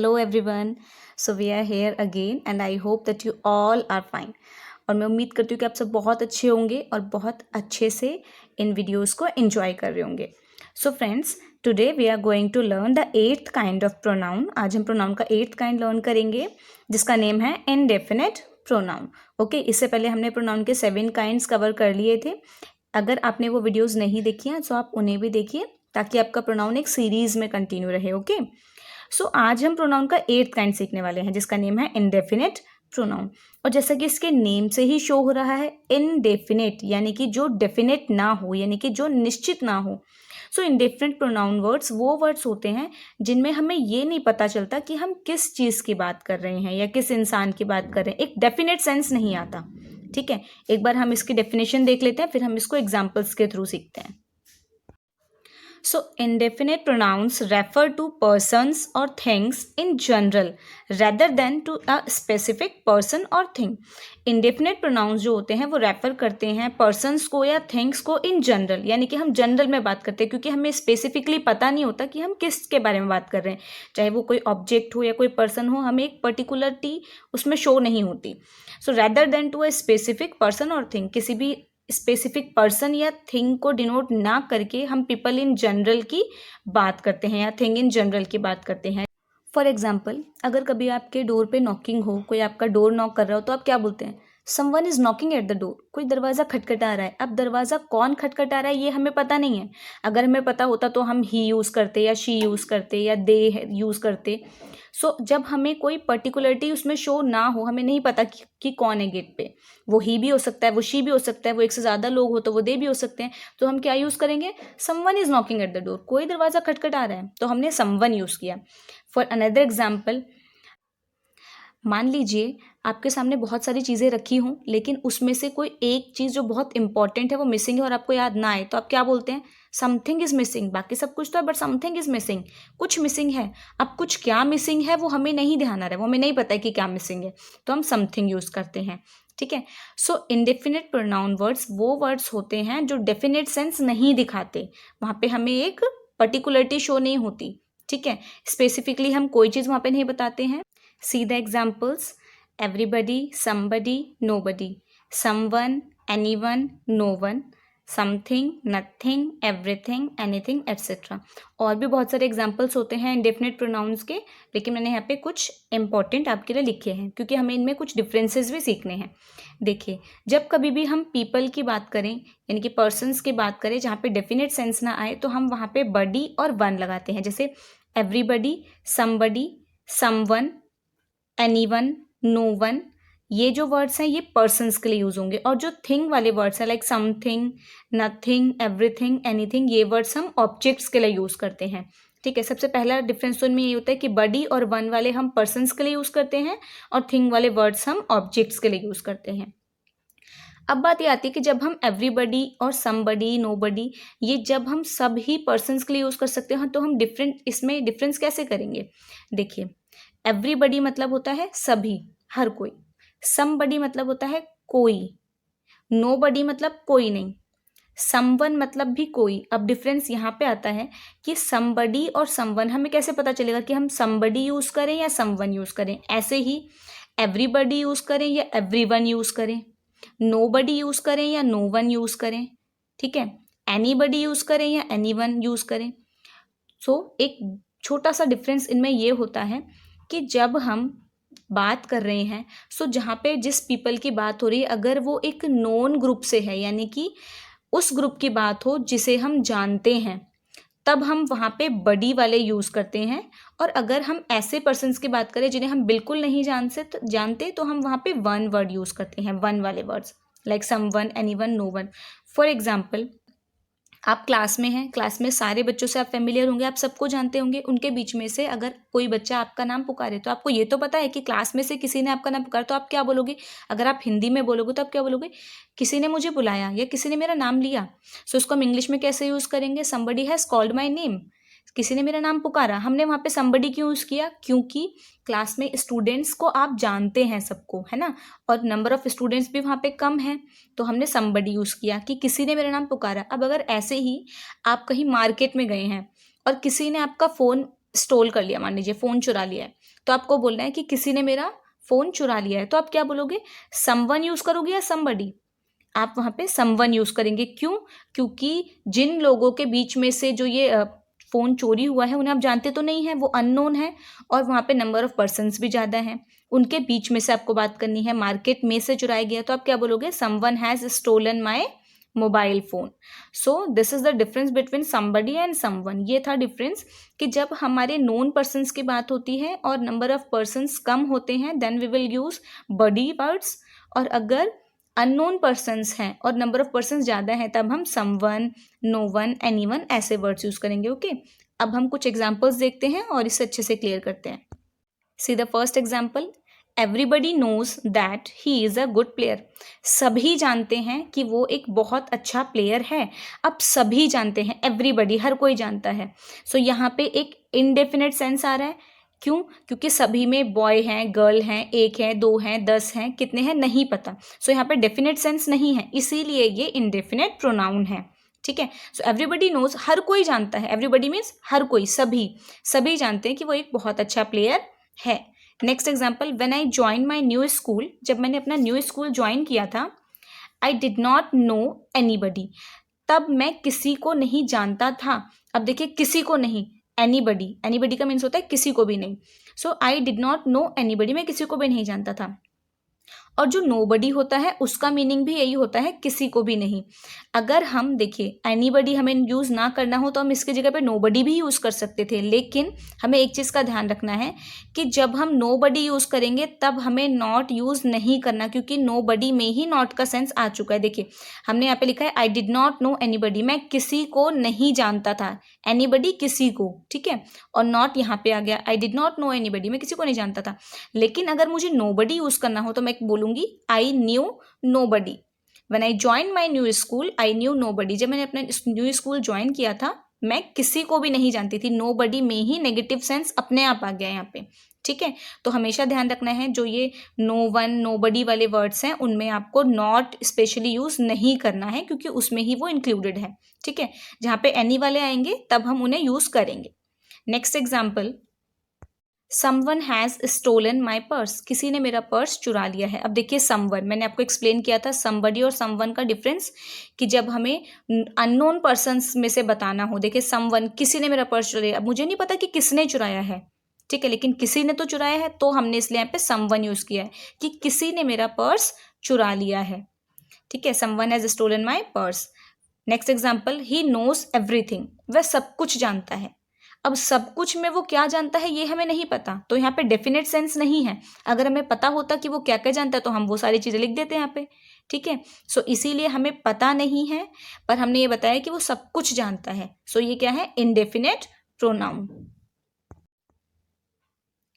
Hello everyone. So we are here again and I hope that you all are fine. और मैं उम्मीद करती हूँ कि आप सब बहुत अच्छे होंगे और बहुत अच्छे से इन वीडियोस को एंजॉय कर रहे होंगे. So friends, today we are going to learn the 8th kind of pronoun. आज हम प्रोनाउन का 8th काइंड लर्न करेंगे जिसका नेम है इंडेफिनिट प्रोनाउन. ओके, इससे पहले हमने प्रोनाउन के 7 काइंड्स कवर कर लिए थे. अगर आपने वो वीडियोज़ नहीं देखी हैं तो आप उन्हें भी देखिए ताकि आपका प्रोनाउन एक सीरीज़ में कंटिन्यू रहे. ओके, सो आज हम प्रोनाउन का 8th काइंड सीखने वाले हैं जिसका नेम है इंडेफिनिट प्रोनाउन. और जैसा कि इसके नेम से ही शो हो रहा है, इनडेफिनिट यानी कि जो डेफिनेट ना हो, यानी कि जो निश्चित ना हो. सो इंडेफिनिट प्रोनाउन वर्ड्स वो वर्ड्स होते हैं जिनमें हमें ये नहीं पता चलता कि हम किस चीज़ की बात कर रहे हैं या किस इंसान की बात कर रहे हैं. एक डेफिनेट सेंस नहीं आता. ठीक है, एक बार हम इसकी डेफिनेशन देख लेते हैं, फिर हम इसको एग्जाम्पल्स के थ्रू सीखते हैं. So, indefinite pronouns refer to persons or things in general rather than to a specific person or thing. Indefinite pronouns जो होते हैं वो रेफर करते हैं persons को या things को in general, यानी कि हम जनरल में बात करते हैं क्योंकि हमें स्पेसिफिकली पता नहीं होता कि हम किसके बारे में बात कर रहे हैं. चाहे वो कोई ऑब्जेक्ट हो या कोई पर्सन हो, हमें एक पर्टिकुलरिटी उसमें शो नहीं होती. So rather than to a specific person और थिंग, किसी भी स्पेसिफिक पर्सन या थिंग को डिनोट ना करके हम पीपल इन जनरल की बात करते हैं या थिंग इन जनरल की बात करते हैं. फॉर एग्जाम्पल, अगर कभी आपके डोर पे नॉकिंग हो, कोई आपका डोर नॉक कर रहा हो, तो आप क्या बोलते हैं? Someone is knocking at the door. कोई दरवाज़ा खटखटा रहा है. अब दरवाज़ा कौन खटखटा रहा है ये हमें पता नहीं है. अगर हमें पता होता तो हम ही यूज़ करते या शी यूज़ करते या दे यूज़ करते. सो जब हमें कोई पर्टिकुलरिटी उसमें शो ना हो, हमें नहीं पता कि कौन है गेट पे, वो ही भी हो सकता है, वो शी भी हो सकता है, वो एक से ज़्यादा लोग हो तो वो दे भी हो सकते हैं, तो हम क्या यूज़ करेंगे? Someone is knocking at the door. कोई दरवाज़ा खटखटा रहा है तो हमने समवन यूज़ किया. फॉर अनदर एग्जाम्पल, मान लीजिए आपके सामने बहुत सारी चीज़ें रखी हों लेकिन उसमें से कोई एक चीज़ जो बहुत इंपॉर्टेंट है वो मिसिंग है और आपको याद ना आए, तो आप क्या बोलते हैं? Something is missing. बाकी सब कुछ तो है बट समथिंग इज़ मिसिंग. कुछ मिसिंग है. अब कुछ क्या मिसिंग है वो हमें नहीं ध्यान आ रहा है, वो हमें नहीं पता है कि क्या मिसिंग है, तो हम समथिंग यूज़ करते हैं. ठीक है. सो इंडेफिनिट प्रोनाउन वर्ड्स वो वर्ड्स होते हैं जो डेफिनेट सेंस नहीं दिखाते. वहाँ पे हमें एक पर्टिकुलरिटी शो नहीं होती. ठीक है, स्पेसिफिकली हम कोई चीज़ वहाँ पे नहीं बताते हैं. See the examples: everybody, somebody, nobody, someone, anyone, no one, something, nothing, everything, anything, etc. और भी बहुत सारे एग्जाम्पल्स होते हैं इंडेफिनिट प्रोनाउंस के, लेकिन मैंने यहाँ पे कुछ इंपॉर्टेंट आपके लिए लिखे हैं क्योंकि हमें इनमें कुछ डिफरेंसेस भी सीखने हैं. देखिए, जब कभी भी हम पीपल की बात करें यानी कि पर्सनस की बात करें जहाँ पे डेफिनेट सेंस ना आए, तो हम वहाँ पे बडी और वन लगाते हैं. जैसे everybody, somebody, someone, anyone, no one, ये जो वर्ड्स हैं ये पर्सन्स के लिए यूज होंगे. और जो थिंग वाले वर्ड्स हैं like something, nothing, everything, anything, ये वर्ड्स हम ऑब्जेक्ट्स के लिए यूज करते हैं. ठीक है, सबसे पहला डिफरेंस तो इनमें ये होता है कि बडी और वन वाले हम पर्सन्स के लिए यूज करते हैं और थिंग वाले वर्ड्स हम ऑब्जेक्ट्स के लिए यूज करते हैं. अब बात ये आती है कि जब हम एवरीबडी और समबडी, नोबडी, ये जब हम सब ही पर्सन्स के लिए यूज कर सकते हैं तो हम इसमें डिफरेंस कैसे करेंगे? देखिए, एवरीबडी मतलब होता है सभी, हर कोई. समबडी मतलब होता है कोई. नोबडी मतलब कोई नहीं. समवन मतलब भी कोई. अब डिफरेंस यहाँ पे आता है कि समबडी और समवन हमें कैसे पता चलेगा कि हम समबडी यूज करें या समवन यूज करें. ऐसे ही एवरीबडी यूज करें या एवरीवन यूज करें, नोबडी यूज करें या नो वन यूज करें. ठीक है, एनीबडी यूज करें या एनीवन यूज करें. सो एक छोटा सा डिफरेंस इनमें ये होता है कि जब हम बात कर रहे हैं, सो जहाँ पे जिस पीपल की बात हो रही है अगर वो एक नोन ग्रुप से है यानी कि उस ग्रुप की बात हो जिसे हम जानते हैं, तब हम वहाँ पे बडी वाले यूज़ करते हैं. और अगर हम ऐसे पर्सन्स की बात करें जिन्हें हम बिल्कुल नहीं जानते तो हम वहाँ पे वन वर्ड यूज़ करते हैं, वन वाले words like someone, anyone, no one. For example, आप क्लास में हैं, क्लास में सारे बच्चों से आप फेमिलियर होंगे, आप सबको जानते होंगे. उनके बीच में से अगर कोई बच्चा आपका नाम पुकारे तो आपको ये तो पता है कि क्लास में से किसी ने आपका नाम पुकारा, तो आप क्या बोलोगे? अगर आप हिंदी में बोलोगे तो आप क्या बोलोगे? किसी ने मुझे बुलाया या किसी ने मेरा नाम लिया. सो इसको हम इंग्लिश में कैसे यूज़ करेंगे? Somebody has called my name. किसी ने मेरा नाम पुकारा. हमने वहाँ पे समबडी क्यों यूज़ किया? क्योंकि क्लास में स्टूडेंट्स को आप जानते हैं सबको, है ना, और नंबर ऑफ स्टूडेंट्स भी वहाँ पे कम है, तो हमने समबडी यूज़ किया कि किसी ने मेरा नाम पुकारा. अब अगर ऐसे ही आप कहीं मार्केट में गए हैं और किसी ने आपका फ़ोन स्टोल कर लिया, मान लीजिए फ़ोन चुरा लिया है, तो आपको बोलना है कि किसी ने मेरा फ़ोन चुरा लिया है, तो आप क्या बोलोगे? समवन यूज़ करोगे या समबडी? आप वहाँ पे समवन यूज़ करेंगे। क्यों? क्योंकि जिन लोगों के बीच में से जो ये फ़ोन चोरी हुआ है उन्हें आप जानते तो नहीं हैं, वो अननोन है और वहाँ पे नंबर ऑफ़ पर्सन्स भी ज़्यादा हैं। उनके बीच में से आपको बात करनी है, मार्केट में से चुराया गया, तो आप क्या बोलोगे? Someone has stolen my mobile phone. So this is the difference between somebody and someone. ये था डिफरेंस कि जब हमारे नोन पर्सन्स की बात होती है और नंबर ऑफ़ पर्सन्स कम होते हैं then we will use body words, और अगर अननोन पर्सन्स हैं और नंबर ऑफ पर्सन्स ज़्यादा हैं तब हम समवन, नो वन, एनीवन ऐसे वर्ड्स यूज़ करेंगे। ओके, अब हम कुछ एग्जांपल्स देखते हैं और इसे अच्छे से क्लियर करते हैं। See the first example, everybody knows that he is a good player. सभी जानते हैं कि वो एक बहुत अच्छा प्लेयर है। अब सभी जानते हैं, एवरीबडी, हर कोई जानता है। सो यहाँ पे एक इनडेफिनेट सेंस आ रहा है। क्यों? क्योंकि सभी में बॉय हैं, गर्ल हैं, एक है, दो हैं, 10 हैं, कितने हैं नहीं पता। सो यहाँ पे डेफिनेट सेंस नहीं है, इसीलिए ये इनडेफिनेट प्रोनाउन है। ठीक है, सो एवरीबडी नोज, हर कोई जानता है। एवरीबडी मीन्स हर कोई, सभी जानते हैं कि वो एक बहुत अच्छा प्लेयर है। Next example, when I join my new school, जब मैंने अपना न्यू स्कूल ज्वाइन किया था, आई डिड नॉट नो एनीबडी, तब मैं किसी को नहीं जानता था। अब देखिए, किसी को नहीं, एनीबडी, एनीबडी का मीन्स होता है किसी को भी नहीं। So I did not know anybody, मैं किसी को भी नहीं जानता था। और जो नोबडी होता है उसका मीनिंग भी यही होता है, किसी को भी नहीं। अगर हम देखिए एनीबडी हमें यूज़ ना करना हो तो हम इसकी जगह पे नोबडी भी यूज़ कर सकते थे, लेकिन हमें एक चीज़ का ध्यान रखना है कि जब हम नोबडी यूज़ करेंगे तब हमें नॉट यूज़ नहीं करना, क्योंकि नोबडी में ही नॉट का सेंस आ चुका है। देखिए हमने यहाँ पे लिखा है आई डिड नॉट नो एनीबडी, मैं किसी को नहीं जानता था, एनीबडी किसी को, ठीक है, और नॉट यहाँ पे आ गया, आई डिड नॉट नो एनीबडी, मैं किसी को नहीं जानता था। लेकिन अगर मुझे नोबडी यूज़ करना हो तो मैं बोलूँगी I knew nobody. When I join my new school I knew nobody, जब मैंने अपना न्यू स्कूल ज्वाइन किया था मैं किसी को भी नहीं जानती थी। नोबडी में ही नेगेटिव सेंस अपने आप आ गया यहाँ पे। ठीक है, तो हमेशा ध्यान रखना है जो ये नो वन, नोबडी वाले वर्ड्स हैं उनमें आपको नॉट स्पेशली यूज नहीं करना है, क्योंकि उसमें ही वो इंक्लूडेड है। ठीक है, जहाँ पे एनी वाले आएंगे तब हम उन्हें यूज करेंगे। Next example, someone has stolen my purse, किसी ने मेरा पर्स चुरा लिया है। अब देखिए समवन, मैंने आपको एक्सप्लेन किया था समबडी और समवन का डिफरेंस, कि जब हमें अननोन पर्सन्स में से बताना हो, देखिए समवन, किसी ने मेरा पर्स चुराया, अब मुझे नहीं पता कि किसने चुराया है, ठीक है, लेकिन किसी ने तो चुराया है, तो हमने इसलिए यहाँ पे समवन यूज़ किया है कि किसी ने मेरा पर्स चुरा लिया है। ठीक है, someone has stolen my purse. Next example, he knows everything, वह सब कुछ जानता है। अब सब कुछ में वो क्या जानता है ये हमें नहीं पता, तो यहाँ पे डेफिनेट सेंस नहीं है। अगर हमें पता होता कि वो क्या क्या जानता है तो हम वो सारी चीज़ें लिख देते हैं यहाँ पे। ठीक है, सो इसीलिए हमें पता नहीं है, पर हमने ये बताया कि वो सब कुछ जानता है। सो ये क्या है, इनडेफिनेट प्रोनाउन।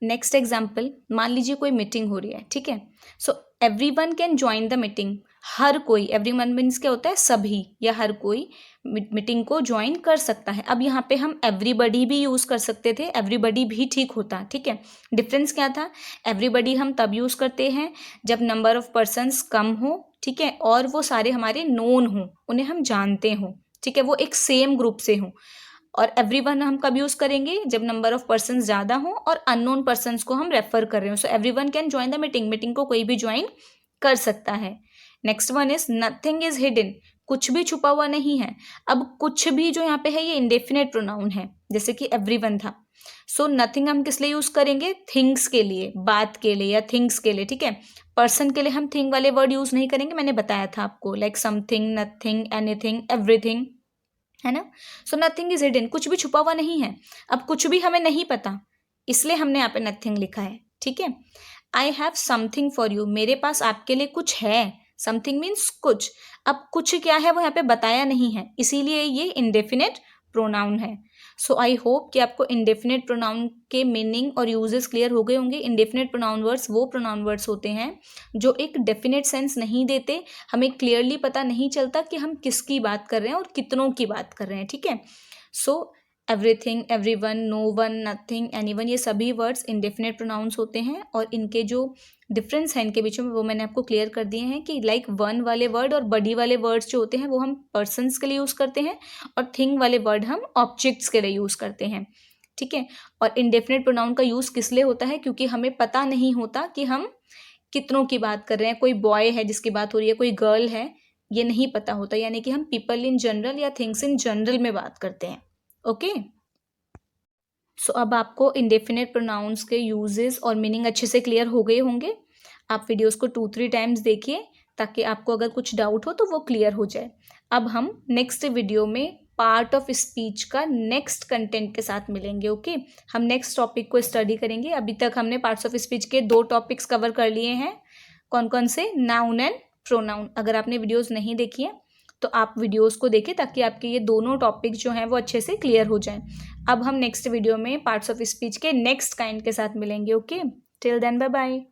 नेक्स्ट एग्जाम्पल, मान लीजिए कोई मीटिंग हो रही है, ठीक है, so everyone can join the meeting, हर कोई, एवरीवन मीन्स क्या होता है, सभी या हर कोई मीटिंग को ज्वाइन कर सकता है। अब यहाँ पे हम एवरीबडी भी यूज़ कर सकते थे, एवरीबडी भी ठीक होता, ठीक है। डिफरेंस क्या था, एवरीबडी हम तब यूज़ करते हैं जब नंबर ऑफ पर्सन्स कम हो, ठीक है, और वो सारे हमारे नोन हों, उन्हें हम जानते हों, ठीक है, वो एक सेम ग्रुप से हों। और एवरीवन हम कब यूज़ करेंगे, जब नंबर ऑफ पर्सन्स ज़्यादा हों और अननोन पर्सन्स को हम रेफर कर रहे हो। सो everyone can join the meeting, meeting को कोई भी ज्वाइन कर सकता है। Next one is nothing is hidden, कुछ भी छुपा हुआ नहीं है। अब कुछ भी जो यहाँ पे है ये इंडेफिनेट प्रोनाउन है, जैसे कि एवरीवन था। सो नथिंग हम किस लिए यूज़ करेंगे, थिंग्स के लिए, बात के लिए या थिंग्स के लिए, ठीक है। पर्सन के लिए हम थिंग वाले वर्ड यूज़ नहीं करेंगे, मैंने बताया था आपको, like something, nothing, anything, everything, है ना। सो नथिंग इज हिडन, कुछ भी छुपा हुआ नहीं है। अब कुछ भी हमें नहीं पता, इसलिए हमने यहाँ पे नथिंग लिखा है, ठीक है। I have something for you, मेरे पास आपके लिए कुछ है, समथिंग मीन्स कुछ। अब कुछ क्या है वो यहाँ पे बताया नहीं है, इसीलिए ये इंडेफिनेट प्रोनाउन है। सो आई होप कि आपको इंडेफिनेट प्रोनाउन के मीनिंग और यूजेस क्लियर हो गए होंगे। इंडेफिनेट प्रोनाउन वर्ड्स वो प्रोनाउन वर्ड्स होते हैं जो एक डेफिनेट सेंस नहीं देते, हमें क्लियरली पता नहीं चलता कि हम किसकी बात कर रहे हैं और कितनों की बात कर रहे हैं, ठीक है। So everything, everyone, no one, nothing, anyone, ये सभी वर्ड्स इंडेफिनेट प्रोनाउंस होते हैं, और इनके जो डिफरेंस है इनके बीच में वो मैंने आपको क्लियर कर दिए हैं कि लाइक वन वाले वर्ड और बडी वाले वर्ड्स जो होते हैं वो हम पर्सन्स के लिए यूज़ करते हैं, और थिंग वाले वर्ड हम ऑब्जेक्ट्स के लिए यूज़ करते हैं। ठीक है। और इंडेफिनिट प्रोनाउन का यूज़ किस लिए होता है, क्योंकि हमें पता नहीं होता कि हम कितनों की बात कर रहे हैं, कोई बॉय है जिसकी बात हो रही है, कोई गर्ल है, ये नहीं पता होता, यानी कि हम पीपल इन जनरल या थिंग्स इन जनरल में बात करते हैं। ओके, सो अब आपको इंडेफिनिट प्रोनाउंस के यूजेस और मीनिंग अच्छे से क्लियर हो गए होंगे। आप वीडियोस को 2-3 टाइम्स देखिए ताकि आपको अगर कुछ डाउट हो तो वो क्लियर हो जाए। अब हम नेक्स्ट वीडियो में पार्ट ऑफ स्पीच का नेक्स्ट कंटेंट के साथ मिलेंगे। ओके, हम नेक्स्ट टॉपिक को स्टडी करेंगे। अभी तक हमने पार्ट्स ऑफ स्पीच के 2 टॉपिक्स कवर कर लिए हैं। कौन कौन से? Noun and pronoun. अगर आपने वीडियोस नहीं देखी है तो आप वीडियोस को देखें ताकि आपके ये दोनों टॉपिक जो हैं वो अच्छे से क्लियर हो जाएं। अब हम नेक्स्ट वीडियो में पार्ट्स ऑफ स्पीच के नेक्स्ट काइंड के साथ मिलेंगे। Okay, till then bye bye.